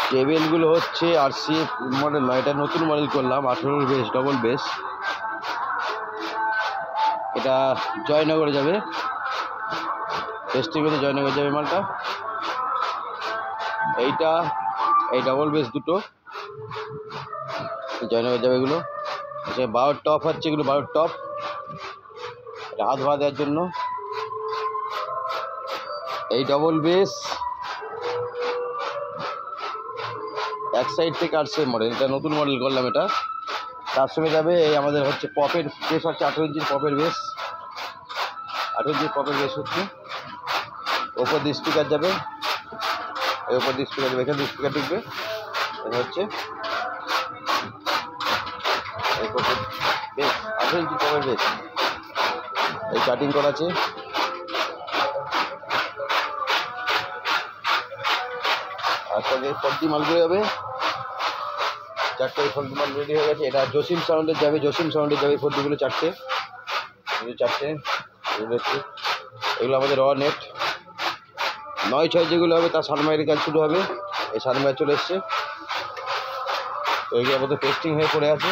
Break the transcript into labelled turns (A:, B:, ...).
A: কেবেলগুলো হচ্ছে RCF model নয়, এটা নতুন মডেল করলাম, 18 বেস, ডবল বেস। এটা জয়নগরে যাবে, ফেস্টিভ্যালে জয়নগর যাবে মালটা। এইটা এই ডবল বেস দুটো জয়নগর যাবে। এগুলো আচ্ছা 12 টপ হচ্ছে, এগুলো 12 টপ, এটা হাত ভা দেওয়ার জন্য। এই ডবল বেস এক সাইড থেকে RCF মডেল, এটা নতুন মডেল করলাম। এটা তার সঙ্গে যাবে এই আমাদের হচ্ছে পপের বেস, হচ্ছে 18 ইঞ্চির পপের বেস, 18 ইঞ্চির পপের বেস হচ্ছে। ওপর দিয়ে স্পিকার যাবে, এই ওপর দিয়ে স্পিকার যাবে, এখানে দিয়ে স্পিকার ঢুকবে। এটা হচ্ছে এই পপের বেস, 18 ইঞ্চির পপের বেস, এই কাটিং করা আছে। আর সঙ্গে ফর্টি মালগুলো যাবে, 4টে ফর্টি মাল রেডি হয়ে গেছে। এটা জসিম সাউন্ডের যাবে, জসিম সাউন্ডের যাবে ফর্টিগুলো 4টে, এগুলো আমাদের র নেট 9/6 যেগুলো হবে তার সানমাইয়ের কাজ শুরু হবে। এই সানমাইয়ের চলে এসছে, তো এগুলো আমাদের টেস্টিং হয়ে পড়ে আছে।